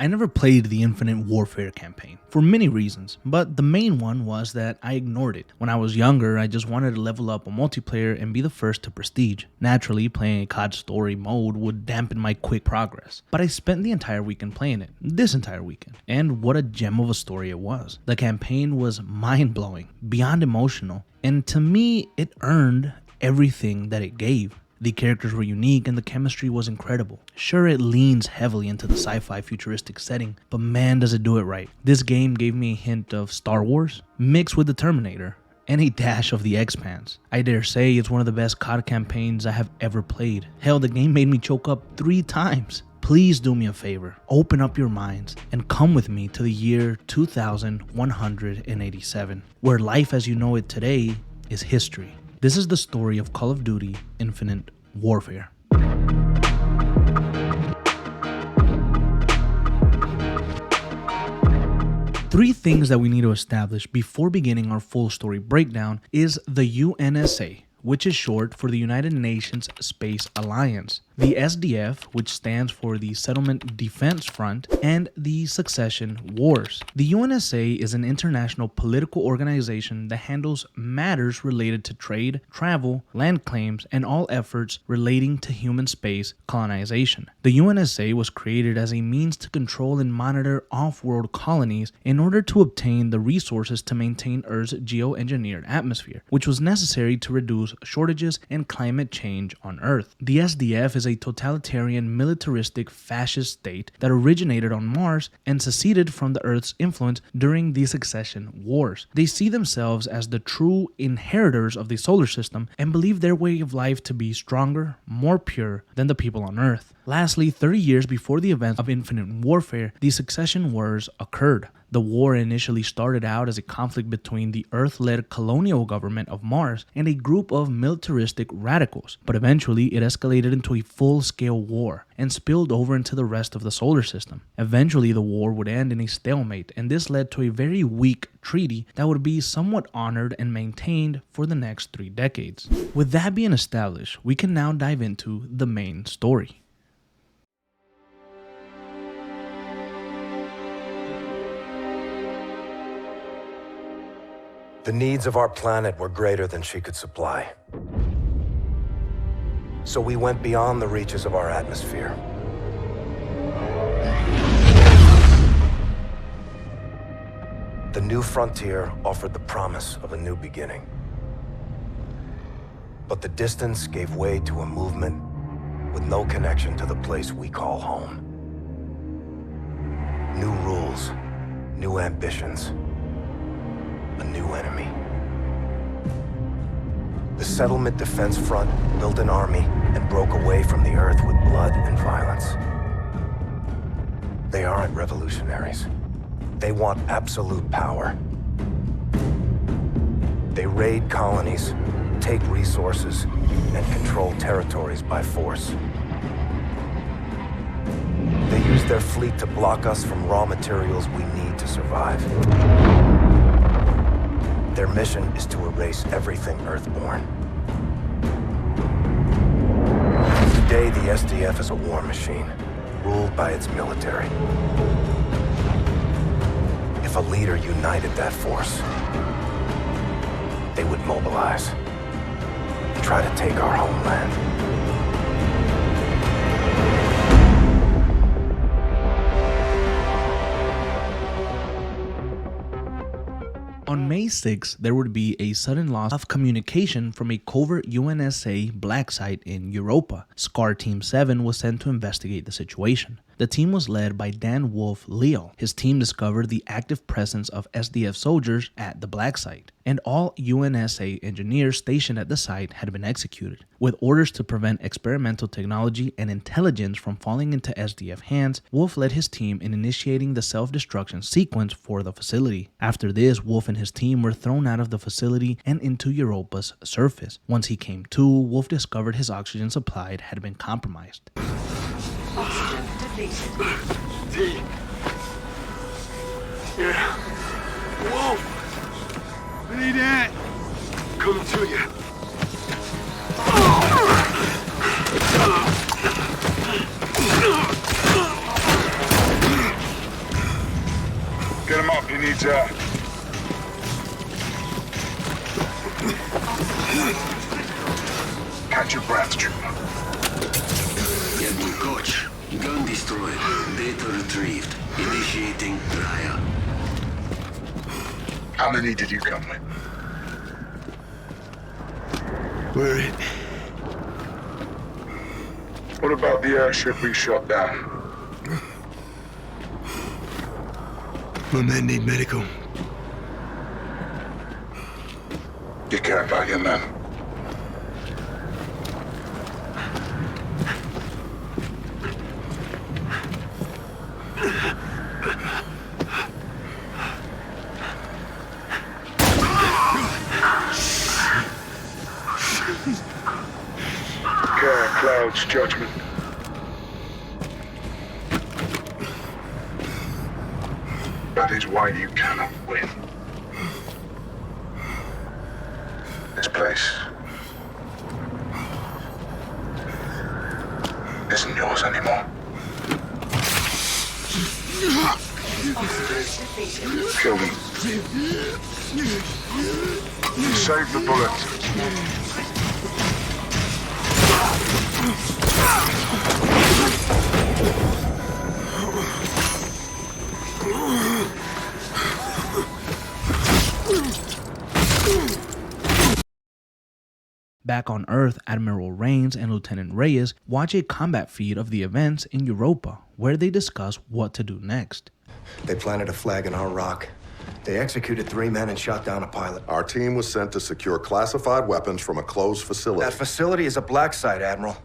I never played the Infinite Warfare campaign, for many reasons, but the main one was that I ignored it. When I was younger, I just wanted to level up on multiplayer and be the first to prestige. Naturally, playing a COD story mode would dampen my quick progress, but I spent the entire weekend playing it, this entire weekend, and what a gem of a story it was. The campaign was mind-blowing, beyond emotional, and to me, it earned everything that it gave. The characters were unique and the chemistry was incredible. Sure, it leans heavily into the sci-fi futuristic setting, but man does it do it right. This game gave me a hint of Star Wars, mixed with the Terminator, and a dash of the Expanse. I dare say it's one of the best COD campaigns I have ever played. Hell, the game made me choke up 3 times. Please do me a favor, open up your minds and come with me to the year 2187, where life as you know it today is history. This is the story of Call of Duty Infinite Warfare. Three things that we need to establish before beginning our full story breakdown is the UNSA, which is short for the United Nations Space Alliance, the SDF, which stands for the Settlement Defense Front, and the Succession Wars. The UNSA is an international political organization that handles matters related to trade, travel, land claims, and all efforts relating to human space colonization. The UNSA was created as a means to control and monitor off-world colonies in order to obtain the resources to maintain Earth's geoengineered atmosphere, which was necessary to reduce shortages and climate change on Earth. The SDF is a totalitarian, militaristic, fascist state that originated on Mars and seceded from the Earth's influence during the Succession Wars. They see themselves as the true inheritors of the solar system and believe their way of life to be stronger, more pure than the people on Earth. Lastly, 30 years before the events of Infinite Warfare, the Succession Wars occurred. The war initially started out as a conflict between the Earth-led colonial government of Mars and a group of militaristic radicals, but eventually it escalated into a full-scale war and spilled over into the rest of the solar system. Eventually the war would end in a stalemate, and this led to a very weak treaty that would be somewhat honored and maintained for the next 3 decades. With that being established, we can now dive into the main story. The needs of our planet were greater than she could supply. So we went beyond the reaches of our atmosphere. The new frontier offered the promise of a new beginning. But the distance gave way to a movement with no connection to the place we call home. New rules, new ambitions. A new enemy. The Settlement Defense Front built an army and broke away from the Earth with blood and violence. They aren't revolutionaries. They want absolute power. They raid colonies, take resources, and control territories by force. They use their fleet to block us from raw materials we need to survive. Their mission is to erase everything Earthborn. Today, the SDF is a war machine, ruled by its military. If a leader united that force, they would mobilize and try to take our homeland. On May 6, there would be a sudden loss of communication from a covert UNSA black site in Europa. SCAR Team 7 was sent to investigate the situation. The team was led by Dan Wolf Leo. His team discovered the active presence of SDF soldiers at the black site, and all UNSA engineers stationed at the site had been executed. With orders to prevent experimental technology and intelligence from falling into SDF hands, Wolf led his team in initiating the self-destruction sequence for the facility. After this, Wolf and his team were thrown out of the facility and into Europa's surface. Once he came to, Wolf discovered his oxygen supply had been compromised. Oxygen depleted. D. Yeah. Wolf! I need that. Coming to you. Get him up, he needs air. Catch your breath, trooper. Captain Koch, gun destroyed, data retrieved, initiating trial. How many did you come with? We're it. What about the airship we shot down? My men need medical. You care about your men? Care clouds judgment. That is why you cannot win. This place isn't yours anymore. Kill them. Save the bullets. Back on Earth, Admiral Rains and Lieutenant Reyes watch a combat feed of the events in Europa, where they discuss what to do next. They planted a flag in our rock. They executed 3 men and shot down a pilot. Our team was sent to secure classified weapons from a closed facility. That facility is a black site, Admiral.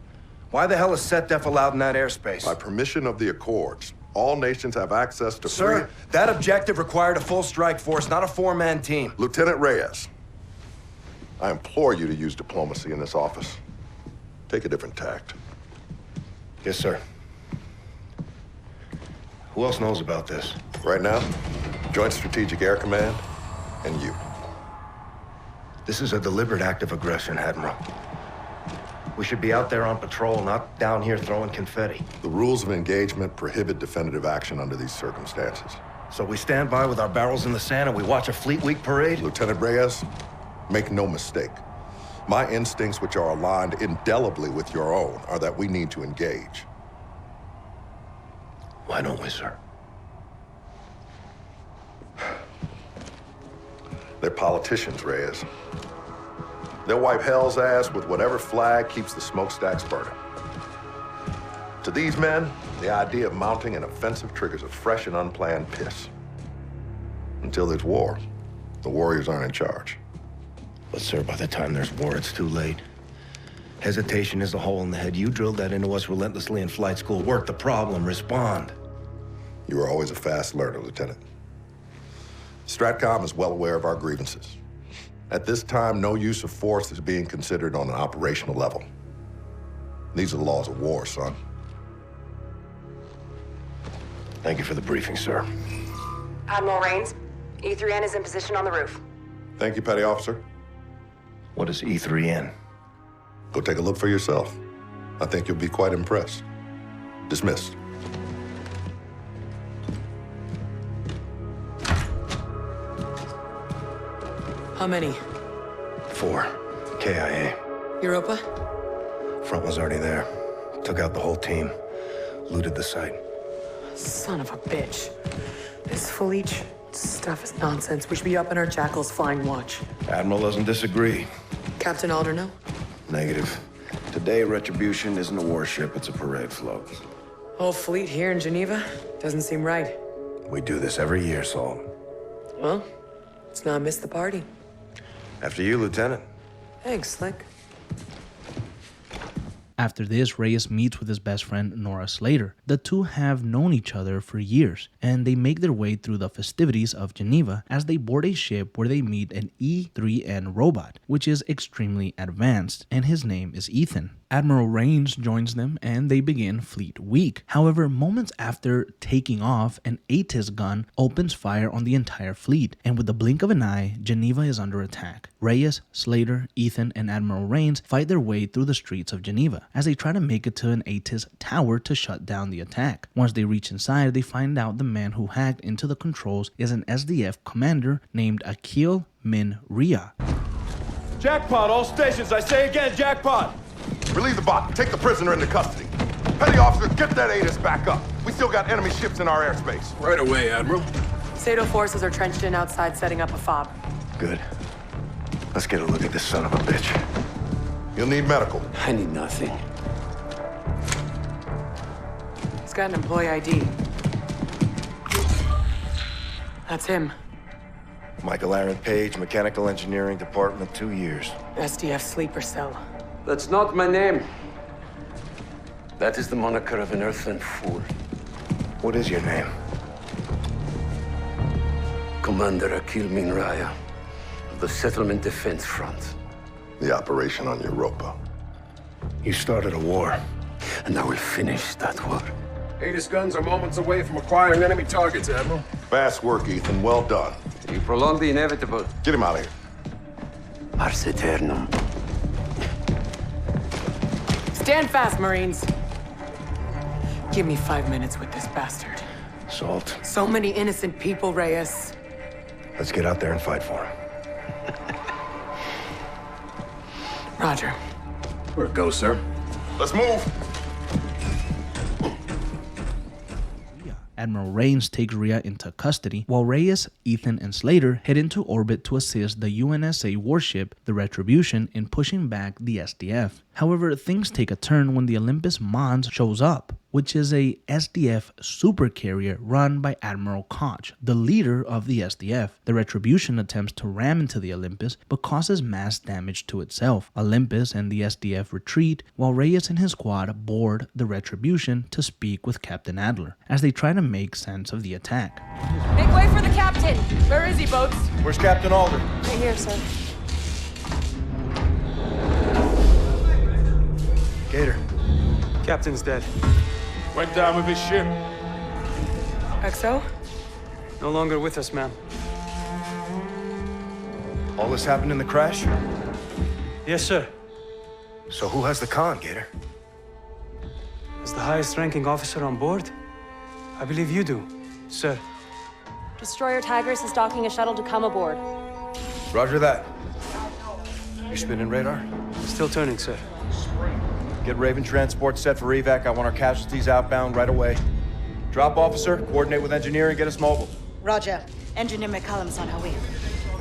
Why the hell is SETDEF allowed in that airspace? By permission of the Accords, all nations have access to Sir, that objective required a full strike force, not a 4-man team. Lieutenant Reyes, I implore you to use diplomacy in this office. Take a different tact. Yes, sir. Who else knows about this? Right now, Joint Strategic Air Command and you. This is a deliberate act of aggression, Admiral. We should be out there on patrol, not down here throwing confetti. The rules of engagement prohibit definitive action under these circumstances. So we stand by with our barrels in the sand and we watch a Fleet Week parade? Lieutenant Reyes, make no mistake. My instincts, which are aligned indelibly with your own, are that we need to engage. Why don't we, sir? They're politicians, Reyes. They'll wipe hell's ass with whatever flag keeps the smokestacks burning. To these men, the idea of mounting an offensive triggers a fresh and unplanned piss. Until there's war, the warriors aren't in charge. But, sir, by the time there's war, it's too late. Hesitation is a hole in the head. You drilled that into us relentlessly in flight school. Work the problem, respond. You were always a fast learner, Lieutenant. Stratcom is well aware of our grievances. At this time, no use of force is being considered on an operational level. These are the laws of war, son. Thank you for the briefing, sir. Admiral Rains, E3N is in position on the roof. Thank you, Petty Officer. What is E3N? Go take a look for yourself. I think you'll be quite impressed. Dismissed. How many? 4. KIA. Europa? Front was already there. Took out the whole team. Looted the site. Son of a bitch. This fleet stuff is nonsense. We should be up in our jackals flying watch. Admiral doesn't disagree. Captain Alder, no? Negative. Today, Retribution isn't a warship, it's a parade float. Whole fleet here in Geneva? Doesn't seem right. We do this every year, Saul. Well, let's not miss the party. After you, Lieutenant. Thanks, Slick. After this, Reyes meets with his best friend Nora Slater. The two have known each other for years, and they make their way through the festivities of Geneva as they board a ship where they meet an E3N robot, which is extremely advanced, and his name is Ethan. Admiral Rains joins them and they begin Fleet Week. However, moments after taking off, an Atis gun opens fire on the entire fleet, and with the blink of an eye, Geneva is under attack. Reyes, Slater, Ethan, and Admiral Rains fight their way through the streets of Geneva. area as they try to make it to an ATIS tower to shut down the attack. Once they reach inside, they find out the man who hacked into the controls is an SDF commander named Akil Min Ria. Jackpot, all stations, I say again, jackpot! Relieve the bot. Take the prisoner into custody. Petty officer, get that ATIS back up. We still got enemy ships in our airspace. Right away, Admiral. Sato forces are trenched in outside setting up a fob. Good. Let's get a look at this son of a bitch. You'll need medical. I need nothing. He's got an employee ID. That's him. Michael Aaron Page, Mechanical Engineering Department, 2 years. SDF sleeper cell. That's not my name. That is the moniker of an earthland fool. What is your name? Commander Akil Min Raya of the Settlement Defense Front. The operation on Europa. You started a war. And I will finish that war. ATIS guns are moments away from acquiring enemy targets, Admiral. Fast work, Ethan. Well done. You prolong the inevitable. Get him out of here. Ars Eternum. Stand fast, Marines. Give me 5 minutes with this bastard. Salt. So many innocent people, Reyes. Let's get out there and fight for him. Roger. Where it goes, sir? Let's move. Admiral Rains takes Rhea into custody, while Reyes, Ethan, and Slater head into orbit to assist the UNSA warship, the Retribution, in pushing back the SDF. However, things take a turn when the Olympus Mons shows up, which is a SDF supercarrier run by Admiral Koch, the leader of the SDF. The Retribution attempts to ram into the Olympus, but causes mass damage to itself. Olympus and the SDF retreat, while Reyes and his squad board the Retribution to speak with Captain Adler, as they try to make sense of the attack. Make way for the captain. Where is he, boats? Where's Captain Alder? Right here, sir. Gator. Captain's dead. Went down with his ship. XO? No longer with us, ma'am. All this happened in the crash? Yes, sir. So who has the con, Gator? As the highest-ranking officer on board, I believe you do, sir. Destroyer Tigris is docking a shuttle to come aboard. Roger that. You spinning radar? Still turning, sir. Get Raven transport set for evac. I want our casualties outbound right away. Drop officer, coordinate with engineering, get us mobile. Roger. Engineer McCallum's on her way.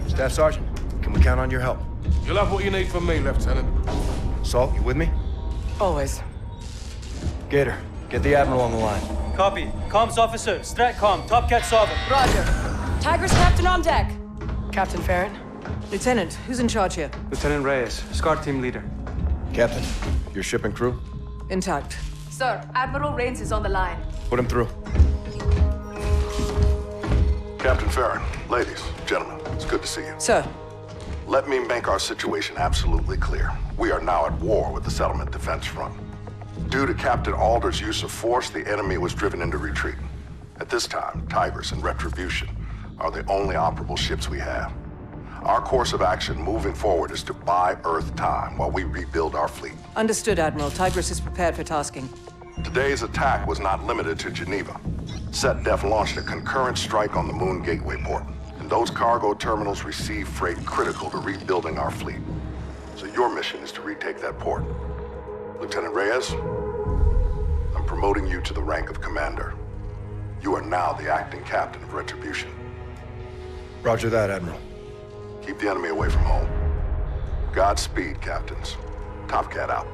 Staff Sergeant, can we count on your help? You'll have what you need from me, Lieutenant. Salt, you with me? Always. Gator, get the Admiral on the line. Copy. Comms officer, Stratcom, Top Cat Solvent. Roger. Tigris captain on deck. Captain Farron? Lieutenant, who's in charge here? Lieutenant Reyes, SCAR team leader. Captain, your ship and crew? Intact. Sir, Admiral Rains is on the line. Put him through. Captain Farron, ladies, gentlemen, it's good to see you. Sir. Let me make our situation absolutely clear. We are now at war with the Settlement Defense Front. Due to Captain Alder's use of force, the enemy was driven into retreat. At this time, Tigris and Retribution are the only operable ships we have. Our course of action moving forward is to buy Earth time while we rebuild our fleet. Understood, Admiral. Tigris is prepared for tasking. Today's attack was not limited to Geneva. SetDef launched a concurrent strike on the Moon Gateway port, and those cargo terminals receive freight critical to rebuilding our fleet. So your mission is to retake that port. Lieutenant Reyes, I'm promoting you to the rank of commander. You are now the acting captain of Retribution. Roger that, Admiral. Keep the enemy away from home. Godspeed, captains. Top Cat out.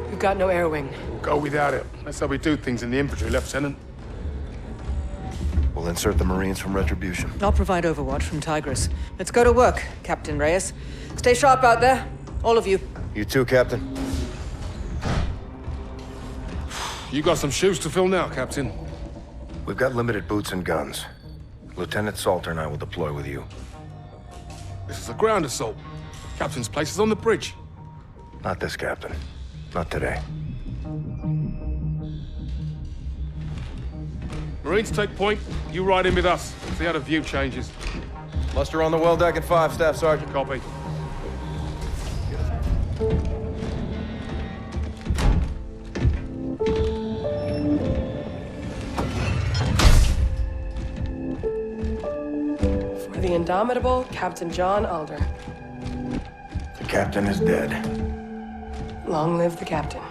We've got no air wing. We'll go without it. That's how we do things in the infantry, Lieutenant. We'll insert the Marines from Retribution. I'll provide overwatch from Tigris. Let's go to work, Captain Reyes. Stay sharp out there, all of you. You too, Captain. You got some shoes to fill now, Captain. We've got limited boots and guns. Lieutenant Salter and I will deploy with you. This is a ground assault. Captain's place is on the bridge. Not this, Captain. Not today. Marines take point. You ride in with us. See how the view changes. Muster on the well deck at 5, Staff Sergeant. Copy. the indomitable Captain John Alder. The captain is dead. Long live the captain.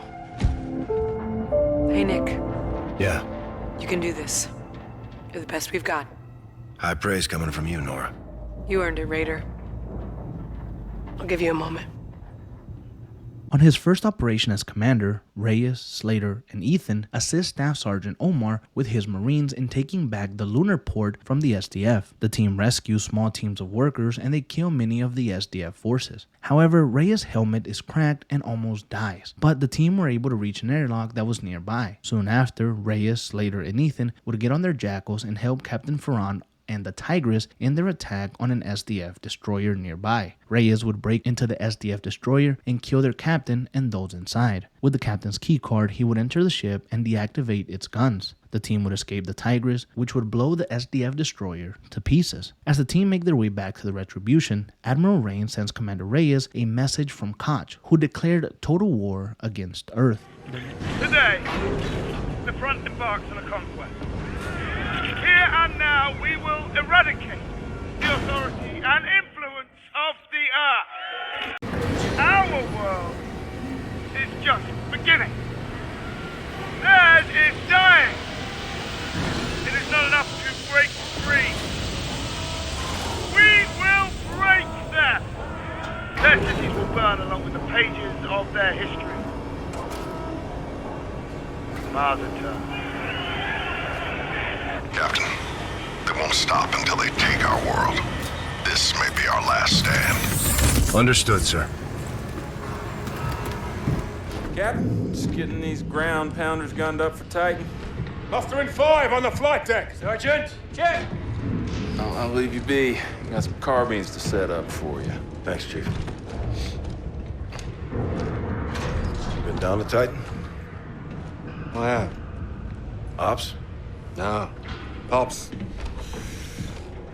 Hey, Nick. Yeah. You can do this. You're the best we've got. High praise coming from you, Nora. You earned it, Raider. I'll give you a moment. On his first operation as commander, Reyes, Slater, and Ethan assist Staff Sergeant Omar with his Marines in taking back the Lunar Port from the SDF. The team rescues small teams of workers and they kill many of the SDF forces. However, Reyes' helmet is cracked and almost dies, but the team were able to reach an airlock that was nearby. Soon after, Reyes, Slater, and Ethan would get on their jackals and help Captain Ferran and the Tigris in their attack on an SDF destroyer nearby. Reyes would break into the SDF destroyer and kill their captain and those inside. With the captain's key card, he would enter the ship and deactivate its guns. The team would escape the Tigris, which would blow the SDF destroyer to pieces. As the team make their way back to the Retribution, Admiral Rain sends Commander Reyes a message from Koch, who declared total war against Earth. Today, the front embarks on a conquest. Here and now, we will eradicate the authority and influence of the Earth. Our world is just beginning. Theirs is dying. It is not enough to break free. We will break them. Their cities will burn along with the pages of their history. Mars returns. Captain, they won't stop until they take our world. This may be our last stand. Understood, sir. Captain, just getting these ground pounders gunned up for Titan. Mustering 5 on the flight deck. Sergeant, check! I'll leave you be. Got some carbines to set up for you. Thanks, Chief. You been down to Titan? I have. Ops? No. Pops.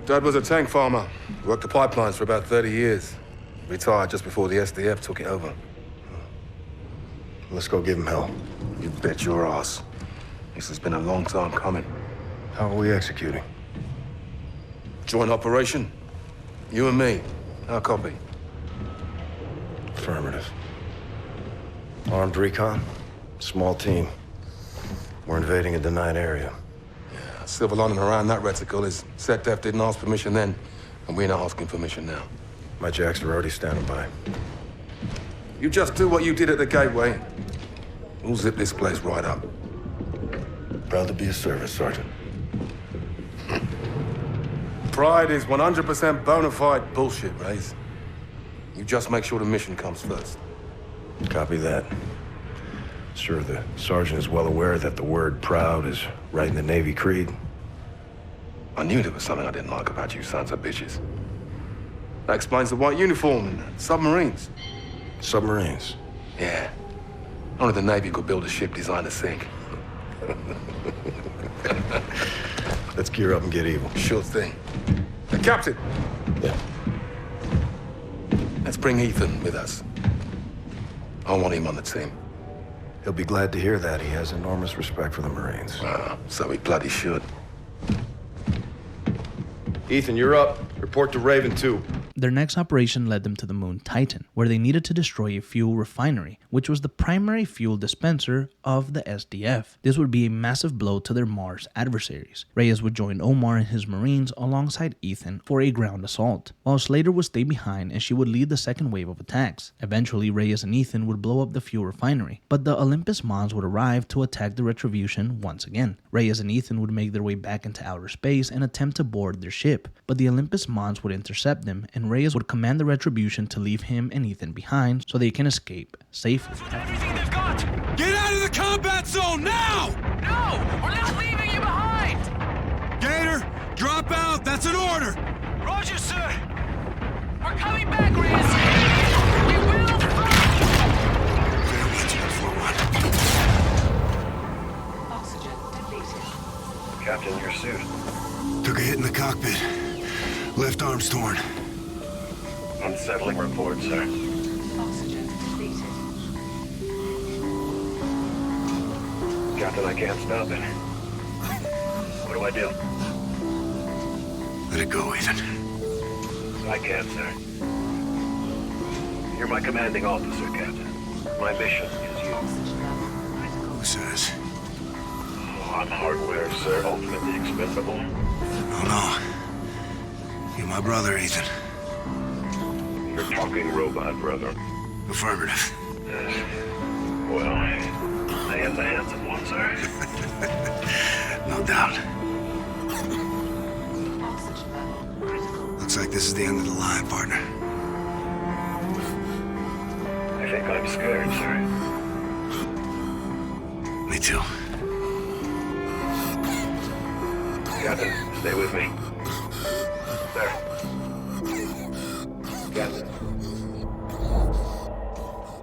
Dad was a tank farmer. Worked the pipelines for about 30 years. Retired just before the SDF took it over. Let's go give him hell. You bet your ass. This has been a long time coming. How are we executing? Joint operation. You and me. Our copy. Affirmative. Armed recon. Small team. We're invading a denied area. Yeah, silver lining around that reticle is SecDef didn't ask permission then, and we're not asking permission now. My jacks are already standing by. You just do what you did at the gateway. We'll zip this place right up. Proud to be of service, Sergeant. Pride is 100% bona fide bullshit, Rays. You just make sure the mission comes first. Copy that. Sure, the sergeant is well aware that the word proud is right in the Navy creed. I knew there was something I didn't like about you sons of bitches. That explains the white uniform and submarines. Submarines? Yeah. Only the Navy could build a ship designed to sink. Let's gear up and get evil. Sure thing. The captain! Yeah. Let's bring Ethan with us. I want him on the team. He'll be glad to hear that. He has enormous respect for the Marines. So he bloody should. Ethan, you're up. Report to Raven 2. Their next operation led them to the moon Titan, where they needed to destroy a fuel refinery, which was the primary fuel dispenser of the SDF. This would be a massive blow to their Mars adversaries. Reyes would join Omar and his Marines alongside Ethan for a ground assault, while Slater would stay behind and she would lead the second wave of attacks. Eventually, Reyes and Ethan would blow up the fuel refinery, but the Olympus Mons would arrive to attack the Retribution once again. Reyes and Ethan would make their way back into outer space and attempt to board their ship, but the Olympus Mons would intercept them and Reyes would command the Retribution to leave him and Ethan behind so they can escape safely. Everything they've got! Get out of the combat zone now! No! We're not leaving you behind! Gator, drop out! That's an order! Roger, sir! We're coming back, Reyes! We will fight! Better watch out for one. Oxygen depleted. Captain, your suit. Took a hit in the cockpit. Left arm's torn. Unsettling report, sir. Oxygen depleted. Captain, I can't stop it. What do I do? Let it go, Ethan. I can, sir. You're my commanding officer, Captain. My mission is you. Who says? Oh, I'm hardware, sir. Ultimately expendable. No. You're my brother, Ethan. You're talking robot, brother. Affirmative. Well, I am the handsome one, sir. No doubt. Looks like this is the end of the line, partner. I think I'm scared, sir. Me too. Captain, stay with me. Sir. Captain.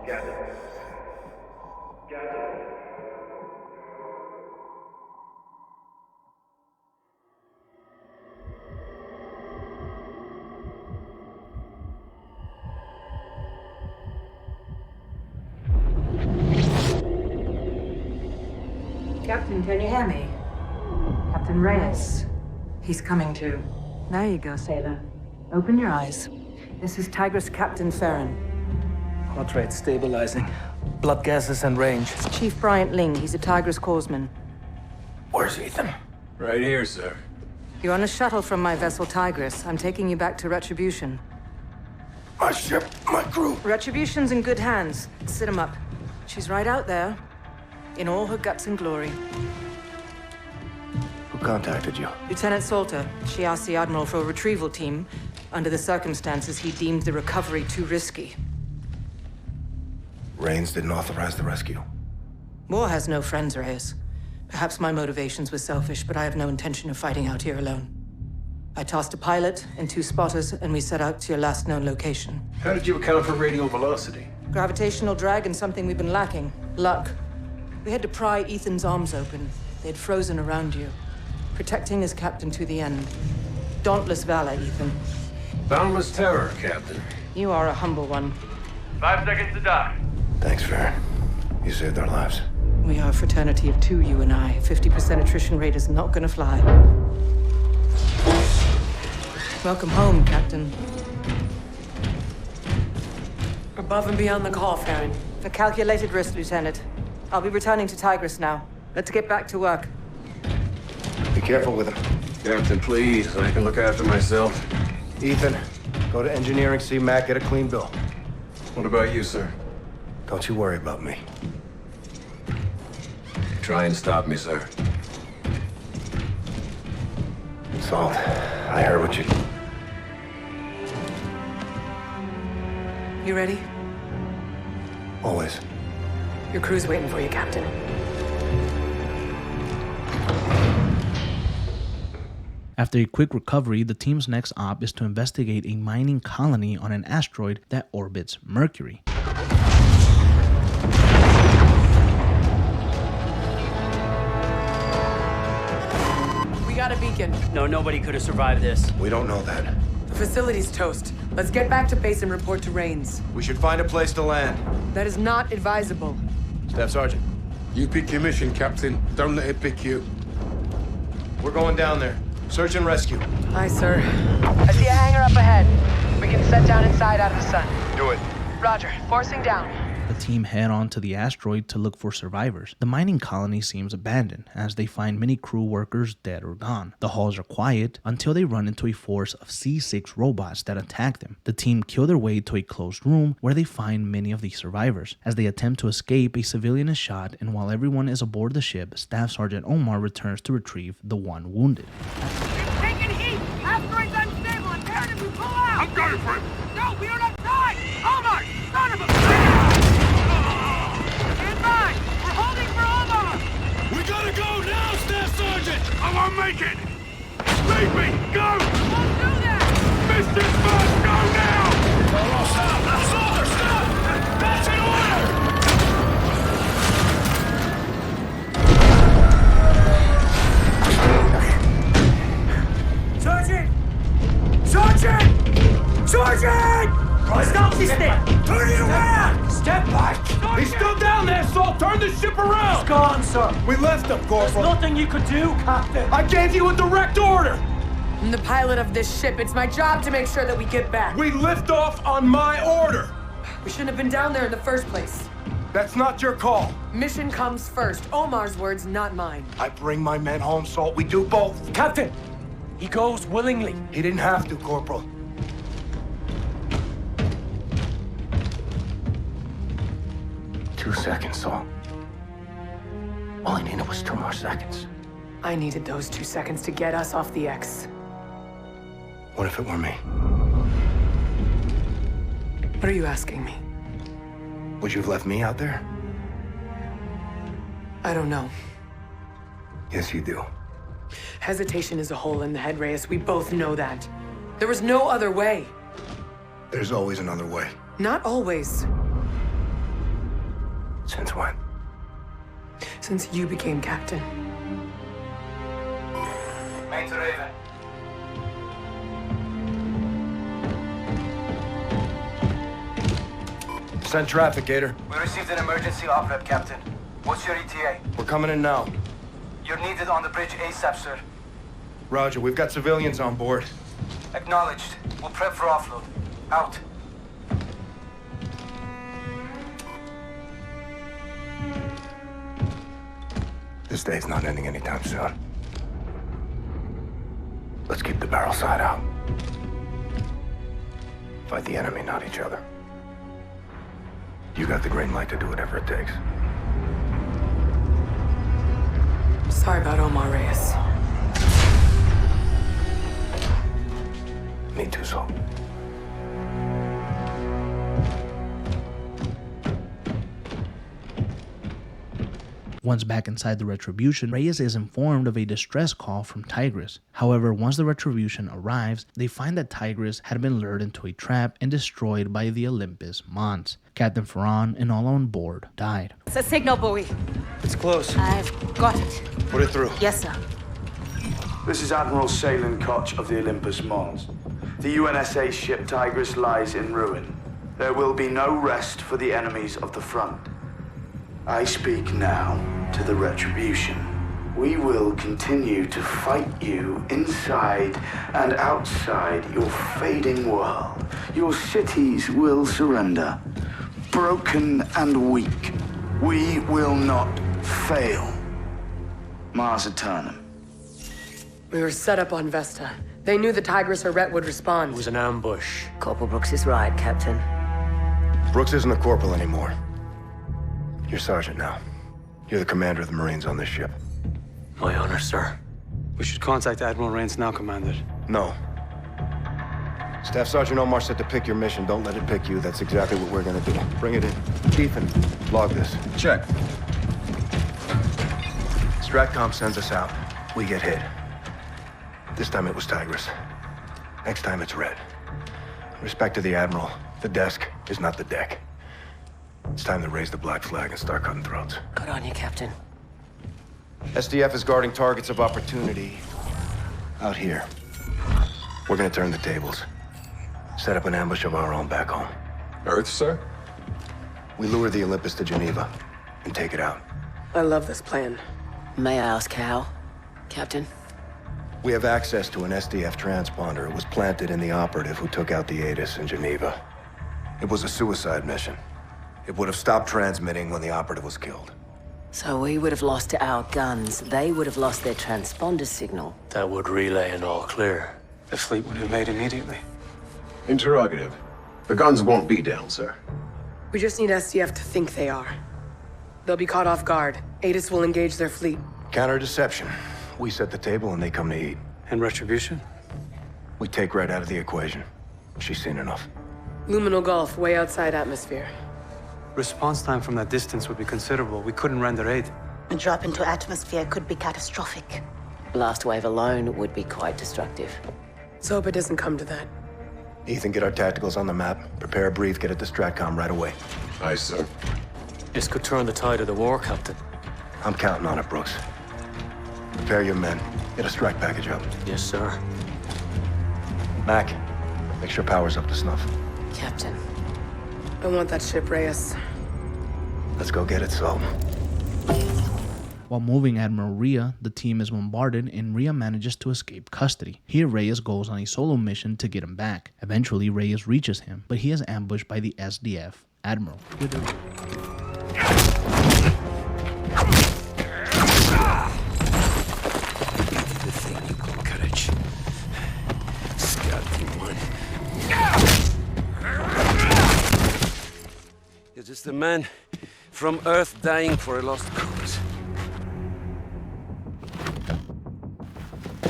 Captain. Captain. Captain, can you hear me? Captain Reyes. He's coming to. There you go, sailor. Open your eyes. This is Tigris Captain Farron. Heart rate stabilizing. Blood gases and range. It's Chief Bryant Ling. He's a Tigris Corpsman. Where's Ethan? Right here, sir. You're on a shuttle from my vessel Tigris. I'm taking you back to Retribution. My ship, my crew. Retribution's in good hands. Sit him up. She's right out there, in all her guts and glory. Who contacted you? Lieutenant Salter. She asked the Admiral for a retrieval team. Under the circumstances, he deemed the recovery too risky. Rains didn't authorize the rescue. War has no friends, Reyes. Perhaps my motivations were selfish, but I have no intention of fighting out here alone. I tossed a pilot and 2 spotters, and we set out to your last known location. How did you account for radial velocity? Gravitational drag and something we've been lacking. Luck. We had to pry Ethan's arms open. They'd frozen around you. Protecting his captain to the end. Dauntless valor, Ethan. Boundless terror, Captain. You are a humble one. 5 seconds to dock. Thanks, Farron. You saved our lives. We are a fraternity of 2, you and I. 50% attrition rate is not gonna fly. Welcome home, Captain. Above and beyond the call, Farron. A calculated risk, Lieutenant. I'll be returning to Tigris now. Let's get back to work. Be careful with him. Captain, please. I can look after myself. Ethan, go to engineering, see Mac, get a clean bill. What about you, sir? Don't you worry about me. Try and stop me, sir. Salt, I heard what you... You ready? Always. Your crew's waiting for you, Captain. After a quick recovery, the team's next op is to investigate a mining colony on an asteroid that orbits Mercury. We got a beacon. No, nobody could have survived this. We don't know that. The facility's toast. Let's get back to base and report to Rains. We should find a place to land. That is not advisable. Staff Sergeant. You pick your mission, Captain. Don't let it pick you. We're going down there. Search and rescue. Aye, sir. I see a hangar up ahead. We can set down inside out of the sun. Do it. Roger. Forcing down. The team head on to the asteroid to look for survivors. The mining colony seems abandoned, as they find many crew workers dead or gone. The halls are quiet until they run into a force of C6 robots that attack them. The team kill their way to a closed room where they find many of the survivors. As they attempt to escape, a civilian is shot, and while everyone is aboard the ship, Staff Sergeant Omar returns to retrieve the one wounded. Taking heat! Asteroid's unstable! Imperative we pull out! I'm going for it! No, we don't have time! Omar! Son of a... Stand by! We're holding for Omar! We gotta go now, Staff Sergeant! I won't make it! Leave me! Go! I won't do that! Mr. Mons, go now! Stop! Salter, stop! That's an Sergeant! Sergeant! Sergeant! Stop this thing! Turn it around! Step back! He's still down there, Salt! Turn the ship around! He's gone, sir. We left him, There's Corporal. nothing you could do, Captain. I gave you a direct order. I'm the pilot of this ship. It's my job to make sure that we get back. We lift off on my order! We shouldn't have been down there in the first place. That's not your call. Mission comes first. Omar's words, not mine. I bring my men home, Salt. We do both. Captain, he goes willingly. He didn't have to, Corporal. Two seconds, Salt. All I needed was 2 more seconds. I needed those 2 seconds to get us off the X. What if it were me? What are you asking me? Would you have left me out there? I don't know. Yes, you do. Hesitation is a hole in the head, Reyes. We both know that. There was no other way. There's always another way. Not always. Since when? Since you became captain. Main to Raven. Send traffic, Gator. We received an emergency off-rep, Captain. What's your ETA? We're coming in now. You're needed on the bridge ASAP, sir. Roger, we've got civilians on board. Acknowledged. We'll prep for offload. Out. This day's not ending anytime soon. Let's keep the barrel side out. Fight the enemy, not each other. You got the green light to do whatever it takes. Sorry about Omar, Reyes. Me too, Sol. Once back inside the Retribution, Reyes is informed of a distress call from Tigris. However, once the Retribution arrives, they find that Tigris had been lured into a trap and destroyed by the Olympus Mons. Captain Ferran and all on board died. It's a signal buoy. It's close. I've got it. Put it through. Yes, sir. This is Admiral Salen Koch of the Olympus Mons. The UNSA ship Tigris lies in ruin. There will be no rest for the enemies of the front. I speak now to the Retribution. We will continue to fight you inside and outside your fading world. Your cities will surrender. Broken and weak, we will not fail. Mars Eternum. We were set up on Vesta. They knew the Tigris or Ret would respond. It was an ambush. Corporal Brooks is right, Captain. Brooks isn't a corporal anymore. You're sergeant now. You're the commander of the Marines on this ship. My honor, sir. We should contact Admiral Rains now, Commander. No. Staff Sergeant Omar said to pick your mission. Don't let it pick you. That's exactly what we're gonna do. Bring it in. Ethan, log this. Check. Stratcom sends us out. We get hit. This time it was Tigris. Next time it's Red. Respect to the Admiral. The desk is not the deck. It's time to raise the black flag and start cutting throats. Good on you, Captain. SDF is guarding targets of opportunity. Out here. We're gonna turn the tables. Set up an ambush of our own back home. Earth, sir? We lure the Olympus to Geneva and take it out. I love this plan. May I ask how, Captain? We have access to an SDF transponder. It was planted in the operative who took out the ATIS in Geneva. It was a suicide mission. It would have stopped transmitting when the operative was killed. So we would have lost our guns. They would have lost their transponder signal. That would relay an all clear. The fleet would have made immediately. Interrogative. The guns won't be down, sir. We just need SDF to think they are. They'll be caught off guard. ATIS will engage their fleet. Counter-deception. We set the table and they come to eat. And Retribution? We take Red out of the equation. She's seen enough. Luminal Gulf, way outside atmosphere. Response time from that distance would be considerable. We couldn't render aid. A drop into atmosphere could be catastrophic. Blast wave alone would be quite destructive. Let's hope it doesn't come to that. Ethan, get our tacticals on the map. Prepare a brief, get it to Stratcom right away. Aye, sir. This could turn the tide of the war, Captain. I'm counting on it, Brooks. Prepare your men. Get a strike package up. Yes, sir. Mac, make sure power's up to snuff. Captain. I want that ship, Reyes. Let's go get it, Sol. While moving Admiral Rhea, the team is bombarded and Rhea manages to escape custody. Here Reyes goes on a solo mission to get him back. Eventually Reyes reaches him, but he is ambushed by the SDF Admiral. Courage. Scouting one. You're just a man from Earth dying for a lost cause.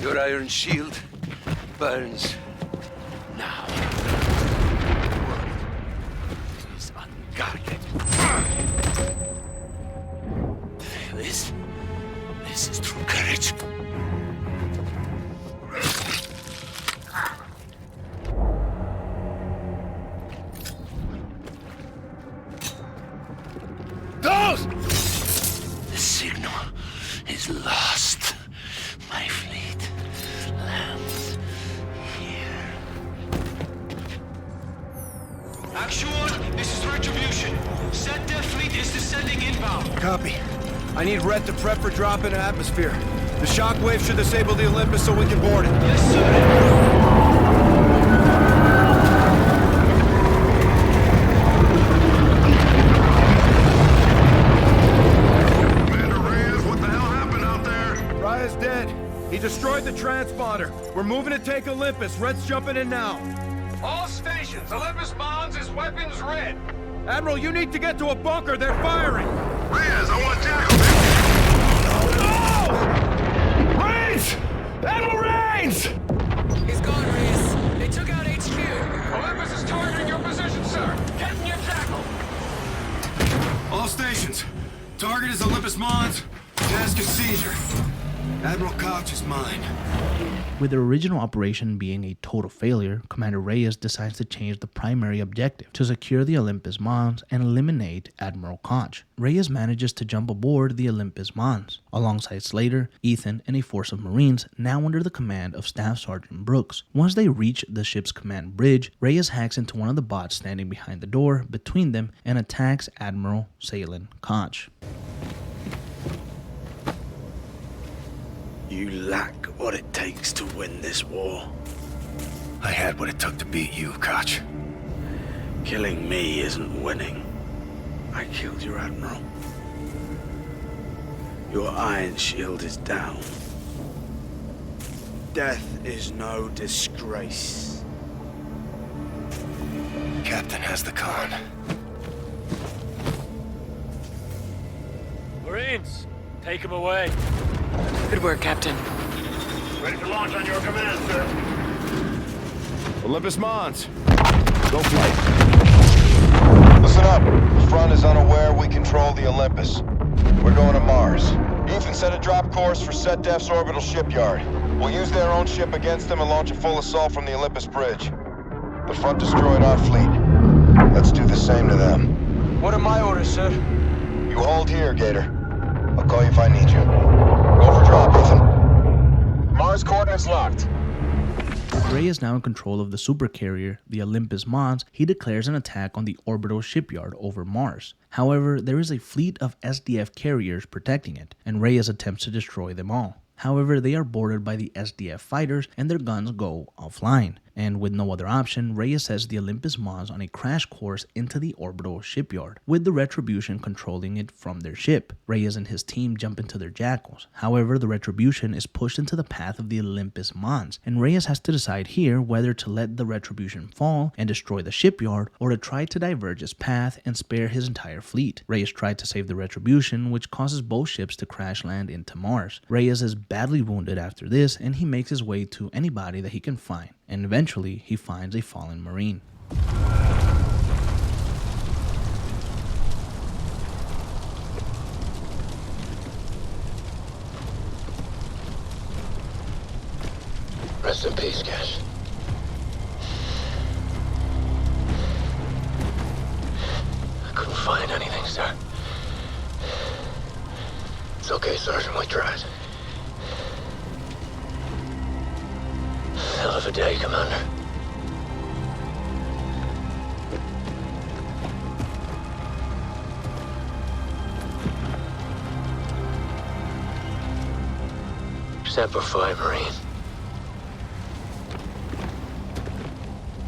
Your iron shield burns now. The world is unguarded. This is true courage. The signal is lost. My fleet lands here. Actual, this is Retribution. Set fleet is descending inbound. Copy. I need Red to prep for drop into atmosphere. The shockwave should disable the Olympus so we can board it. Yes, sir. He destroyed the transponder. We're moving to take Olympus. Red's jumping in now. All stations, Olympus Mons is weapons red. Admiral, you need to get to a bunker. They're firing. Reyes, I want to tackle him. No! Rains! Admiral Rains! He's gone, Reyes. They took out HQ. Olympus is targeting your position, sir. Get in your tackle. All stations. Target is Olympus Mons. Task is seizure. Admiral Koch is mine. With the original operation being a total failure, Commander Reyes decides to change the primary objective to secure the Olympus Mons and eliminate Admiral Koch. Reyes manages to jump aboard the Olympus Mons, alongside Slater, Ethan, and a force of Marines now under the command of Staff Sergeant Brooks. Once they reach the ship's command bridge, Reyes hacks into one of the bots standing behind the door between them and attacks Admiral Salen Koch. You lack what it takes to win this war. I had what it took to beat you, Koch. Killing me isn't winning. I killed your admiral. Your iron shield is down. Death is no disgrace. Captain has the con. Marines, take him away. Good work, Captain. Ready to launch on your command, sir. Olympus Mons. Go flight. Listen up. The front is unaware we control the Olympus. We're going to Mars. Ethan set a drop course for SetDef's orbital shipyard. We'll use their own ship against them and launch a full assault from the Olympus bridge. The front destroyed our fleet. Let's do the same to them. What are my orders, sir? You hold here, Gator. I'll call you if I need you. Go for drop, Ethan. Mars coordinates locked. Rey is now in control of the supercarrier, the Olympus Mons. He declares an attack on the orbital shipyard over Mars. However, there is a fleet of SDF carriers protecting it, and Reyes attempts to destroy them all. However, they are boarded by the SDF fighters and their guns go offline. And with no other option, Reyes sets the Olympus Mons on a crash course into the orbital shipyard, with the Retribution controlling it from their ship. Reyes and his team jump into their jackals. However, the Retribution is pushed into the path of the Olympus Mons, and Reyes has to decide here whether to let the Retribution fall and destroy the shipyard, or to try to diverge its path and spare his entire fleet. Reyes tried to save the Retribution, which causes both ships to crash land into Mars. Reyes is badly wounded after this, and he makes his way to anybody that he can find. And eventually, he finds a fallen Marine. Rest in peace, Cash. I couldn't find anything, sir. It's okay, Sergeant. We tried. Hell of a day, Commander. Semper Fi, Marine.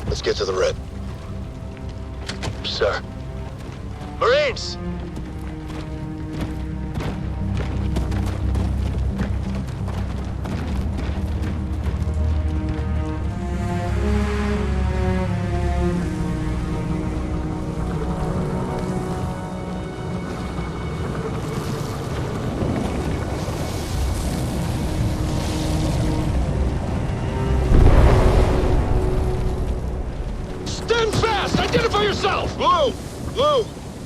Let's get to the red. Sir. Marines! Identify yourself! Blue! Blue!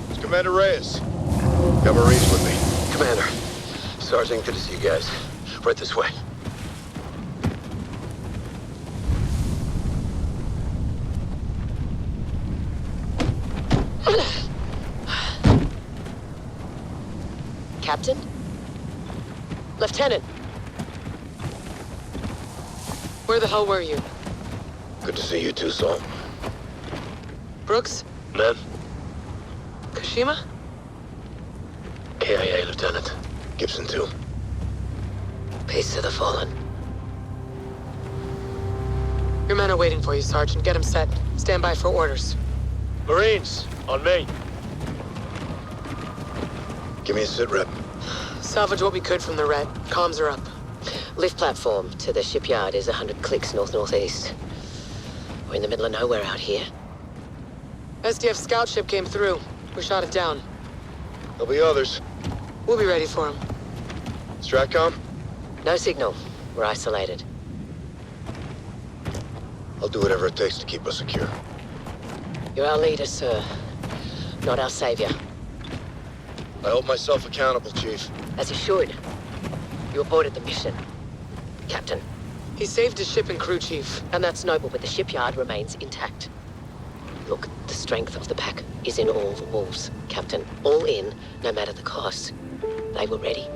It's Commander Reyes. Got Marines with me. Commander. Sergeant, good to see you guys. Right this way. Captain? Lieutenant? Where the hell were you? Good to see you too, Saul. Brooks? Men? Kashima? KIA, Lieutenant. Gibson, too. Peace to the fallen. Your men are waiting for you, Sergeant. Get them set. Stand by for orders. Marines, on me. Give me a sit rep. Salvage what we could from the red. Comms are up. Lift platform to the shipyard is 100 clicks north-northeast. We're in the middle of nowhere out here. SDF scout ship came through. We shot it down. There'll be others. We'll be ready for them. Stratcom? No signal. We're isolated. I'll do whatever it takes to keep us secure. You're our leader, sir. Not our savior. I hold myself accountable, Chief. As you should. You aborted the mission. Captain. He saved his ship and crew, Chief. And that's noble, but the shipyard remains intact. Look, the strength of the pack is in all the wolves, Captain. All in, no matter the cost. They were ready.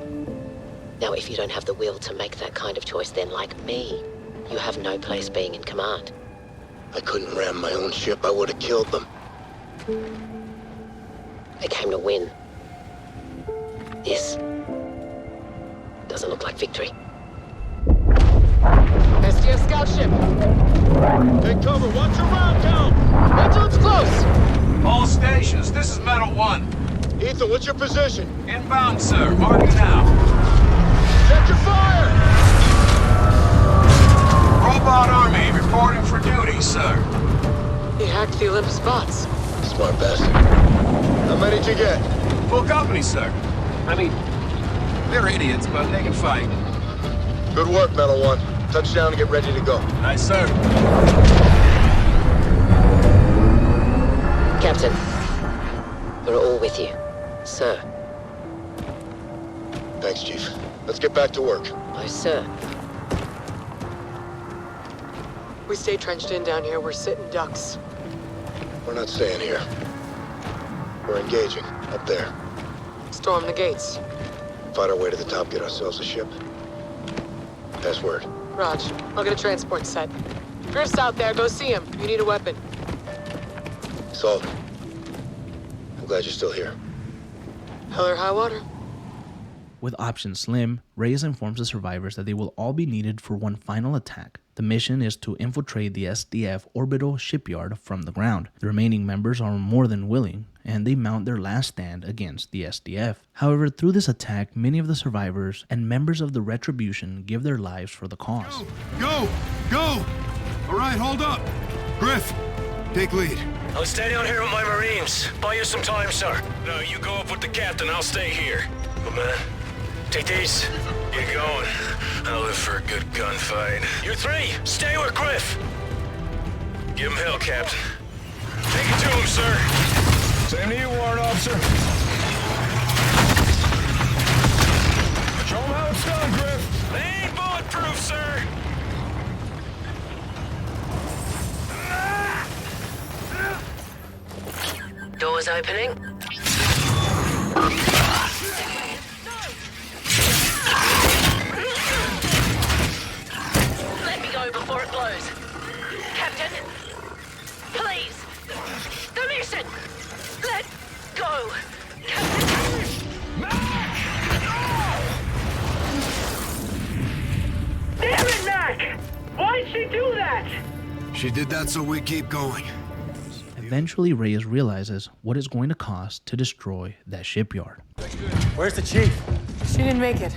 Now, if you don't have the will to make that kind of choice, then like me, you have no place being in command. I couldn't ram my own ship. I would have killed them. They came to win. This doesn't look like victory. SDF scout ship! Take cover. Watch your round count. Wait till it's close! All stations, this is Metal 1. Ethan, what's your position? Inbound, sir. Marking now. Check your fire! Robot Army reporting for duty, sir. He hacked the Olympus bots. Smart bastard. How many did you get? Full company, sir. I mean, they're idiots, but they can fight. Good work, Metal 1. Touchdown and get ready to go. Aye, sir. Captain, we're all with you, sir. Thanks, Chief. Let's get back to work. Oh, sir. We stay trenched in down here. We're sitting ducks. We're not staying here. We're engaging up there. Storm the gates. Fight our way to the top, get ourselves a ship. Pass word. Raj, I'll get a transport set. Griff's out there. Go see him. You need a weapon. Salt. I'm glad you're still here. Hell or high water. With options slim, Reyes informs the survivors that they will all be needed for one final attack. The mission is to infiltrate the SDF orbital shipyard from the ground. The remaining members are more than willing, and they mount their last stand against the SDF. However, through this attack, many of the survivors and members of the Retribution give their lives for the cause. Go! Go! All right, hold up. Griff, take lead. I'll stay down here with my Marines. Buy you some time, sir. No, you go up with the captain. I'll stay here. But man, take these. Get going. I'll live for a good gunfight. You three, stay with Griff. Give him hell, Captain. Take it to him, sir. Same to you, Warrant Officer. Show him how it's done, Griff. They ain't bulletproof, sir. Doors opening. Let me go before it blows. Captain, please. The mission. Let go. Captain. Why'd she do that? She did that so we keep going. Eventually, Reyes realizes what it's going to cost to destroy that shipyard. Where's the chief? She didn't make it.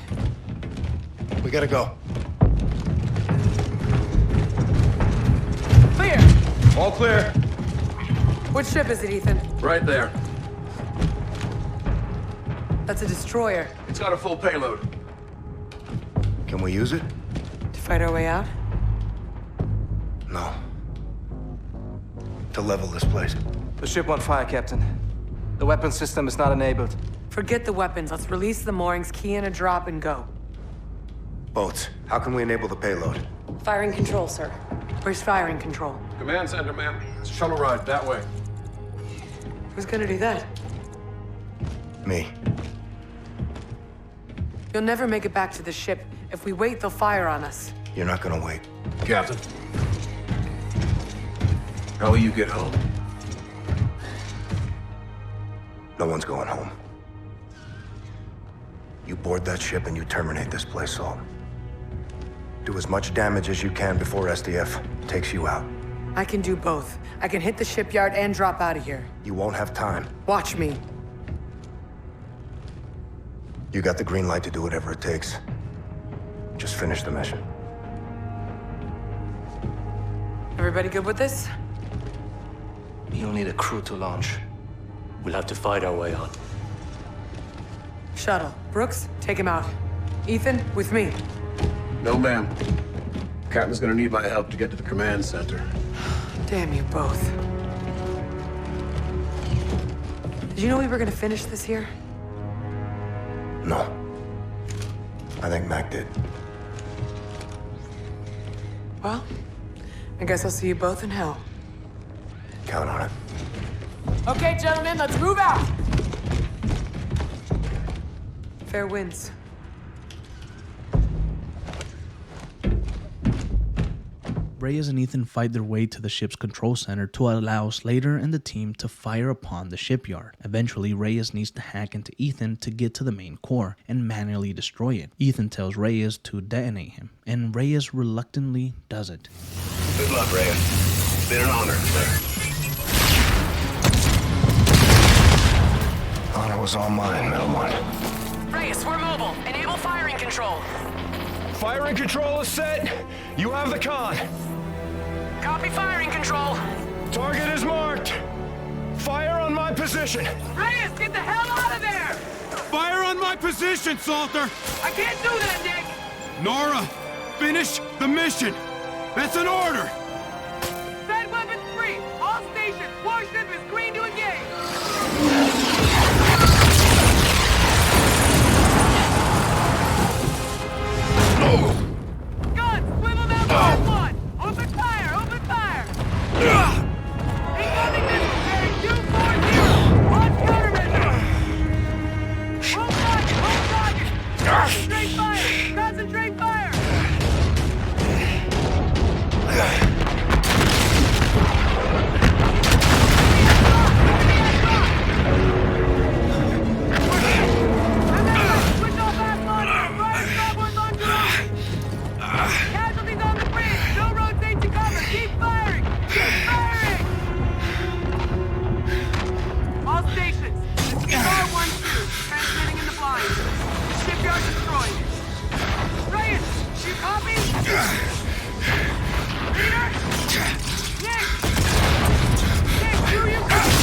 We gotta go. Clear! All clear. Which ship is it, Ethan? Right there. That's a destroyer. It's got a full payload. Can we use it? To fight our way out? No. To level this place. The ship on fire, Captain. The weapon system is not enabled. Forget the weapons. Let's release the moorings, key in a drop, and go. Boats. How can we enable the payload? Firing control, sir. Where's firing control? Command center, ma'am. It's a shuttle ride that way. Who's gonna do that? Me. You'll never make it back to the ship. If we wait, they'll fire on us. You're not gonna wait. Captain. How will you get home? No one's going home. You board that ship and you terminate this place, Salt. Do as much damage as you can before SDF takes you out. I can do both. I can hit the shipyard and drop out of here. You won't have time. Watch me. You got the green light to do whatever it takes. Just finish the mission. Everybody good with this? You'll need a crew to launch. We'll have to fight our way on. Shuttle. Brooks, take him out. Ethan, with me. No, ma'am. Captain's gonna need my help to get to the command center. Damn you both. Did you know we were gonna finish this here? No. I think Mac did. Well, I guess I'll see you both in hell. Count on it. Okay, gentlemen, let's move out! Fair winds. Reyes and Ethan fight their way to the ship's control center to allow Slater and the team to fire upon the shipyard. Eventually, Reyes needs to hack into Ethan to get to the main core and manually destroy it. Ethan tells Reyes to detonate him, and Reyes reluctantly does it. Good luck, Reyes. It's been an honor, sir. Honor was all mine, Metal One. Reyes, we're mobile. Enable firing control. Firing control is set. You have the con. Copy firing control. Target is marked. Fire on my position. Reyes, get the hell out of there! Fire on my position, Salter! I can't do that, Nick! Nora, finish the mission. That's an order. Set weapons free! All stations! Warship is green to engage! Guns! Swivel down to one! Open fire! Open fire! Incoming missile bearing 240! On countermeasure! Hold target! Hold target! Concentrate fire! Concentrate fire! Switch off fast launcher! Fire starboard launcher on! Casualties on the bridge! No rotate to cover! Keep firing! Keep firing! All stations, this is R12, transmitting in the blind. Shipyard destroyed. Reyes, you copy? Peter? Nick! Nick, do you copy?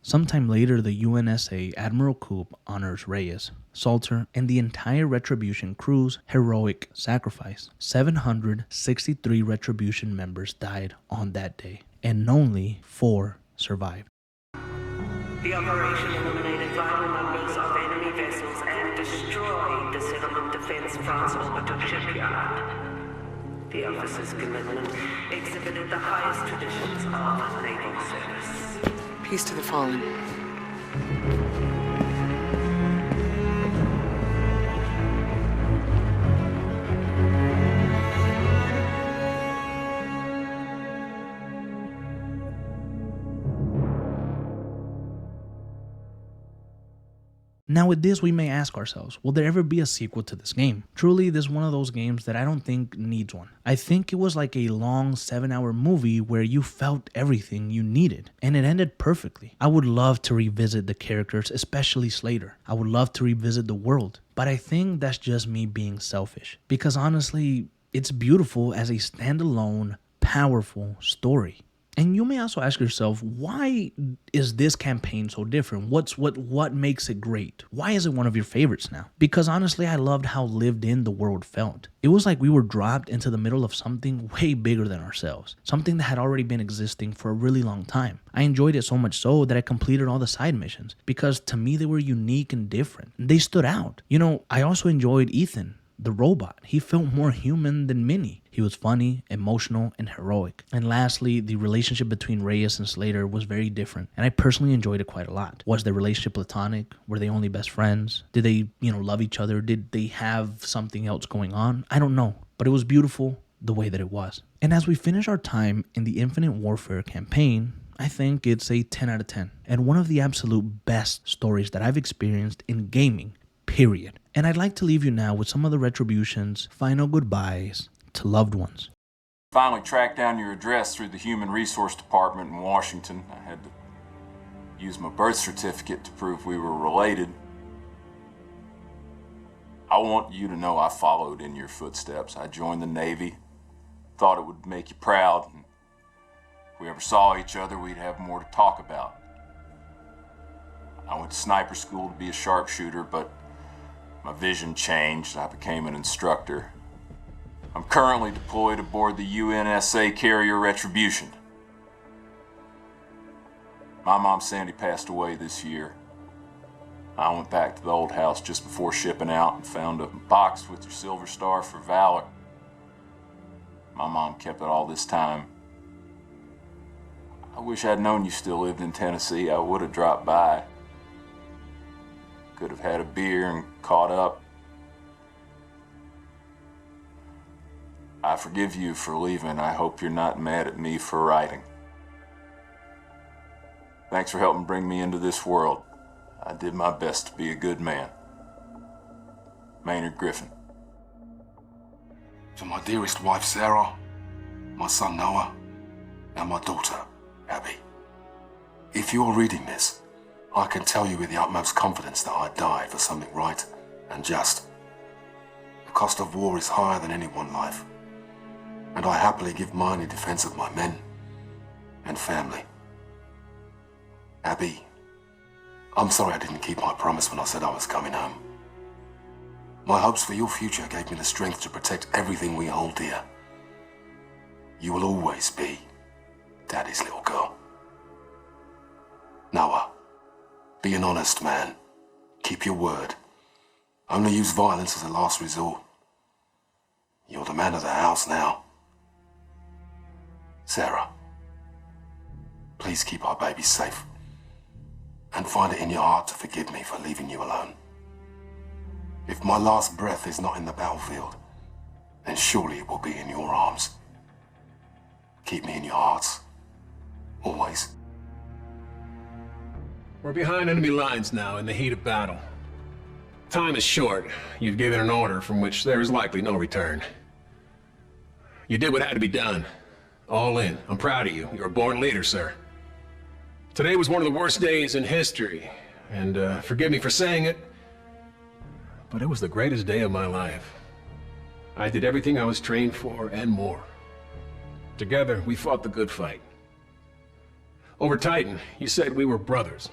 Sometime later, the UNSA Admiral Coop honors Reyes, Salter, and the entire Retribution crew's heroic sacrifice. 763 Retribution members died on that day, and only 4 survived. The operation eliminated vital numbers of enemy vessels and destroyed the settlement defense France orbital shipyard. The officer's commitment exhibited the highest traditions of naval service. Peace to the fallen. Now with this, we may ask ourselves, will there ever be a sequel to this game? Truly, this is one of those games that I don't think needs one. I think it was like a long 7-hour movie where you felt everything you needed, and it ended perfectly. I would love to revisit the characters, especially Slater. I would love to revisit the world, but I think that's just me being selfish. Because honestly, it's beautiful as a standalone, powerful story. And you may also ask yourself, why is this campaign so different? What makes it great? Why is it one of your favorites now? Because honestly, I loved how lived in the world felt. It was like we were dropped into the middle of something way bigger than ourselves. Something that had already been existing for a really long time. I enjoyed it so much so that I completed all the side missions because to me they were unique and different. They stood out. You know, I also enjoyed Ethan, the robot. He felt more human than Minnie. He was funny, emotional, and heroic. And lastly, the relationship between Reyes and Slater was very different, and I personally enjoyed it quite a lot. Was their relationship platonic? Were they only best friends? Did they, love each other? Did they have something else going on? I don't know, but it was beautiful the way that it was. And as we finish our time in the Infinite Warfare campaign, I think it's a 10 out of 10, and one of the absolute best stories that I've experienced in gaming, period. And I'd like to leave you now with some of the Retribution's final goodbyes to loved ones. Finally tracked down your address through the Human Resource Department in Washington. I had to use my birth certificate to prove we were related. I want you to know I followed in your footsteps. I joined the Navy, thought it would make you proud. And if we ever saw each other, we'd have more to talk about. I went to sniper school to be a sharpshooter, but my vision changed. I became an instructor. I'm currently deployed aboard the UNSA carrier Retribution. My mom Sandy passed away this year. I went back to the old house just before shipping out and found a box with your Silver Star for Valor. My mom kept it all this time. I wish I'd known you still lived in Tennessee. I would have dropped by. Could have had a beer and caught up. I forgive you for leaving. I hope you're not mad at me for writing. Thanks for helping bring me into this world. I did my best to be a good man. Maynard Griffin. To my dearest wife, Sarah, my son, Noah, and my daughter, Abby. If you're reading this, I can tell you with the utmost confidence that I died for something right and just. The cost of war is higher than any one life, and I happily give mine in defense of my men and family. Abby, I'm sorry I didn't keep my promise when I said I was coming home. My hopes for your future gave me the strength to protect everything we hold dear. You will always be Daddy's little girl. Noah, be an honest man. Keep your word. Only use violence as a last resort. You're the man of the house now. Sarah, please keep our baby safe. And find it in your heart to forgive me for leaving you alone. If my last breath is not in the battlefield, then surely it will be in your arms. Keep me in your hearts. Always. We're behind enemy lines now in the heat of battle. Time is short. You've given an order from which there is likely no return. You did what had to be done. All in. I'm proud of you. You're a born leader, sir. Today was one of the worst days in history, and forgive me for saying it, but it was the greatest day of my life. I did everything I was trained for and more. Together, we fought the good fight. Over Titan, you said we were brothers.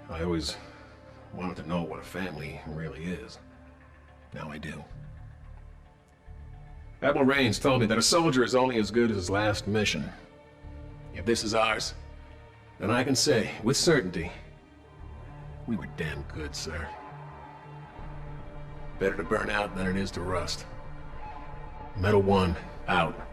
I always wanted to know what a family really is. Now I do. Admiral Raines told me that a soldier is only as good as his last mission. If this is ours, then I can say, with certainty, we were damn good, sir. Better to burn out than it is to rust. Metal 1, out.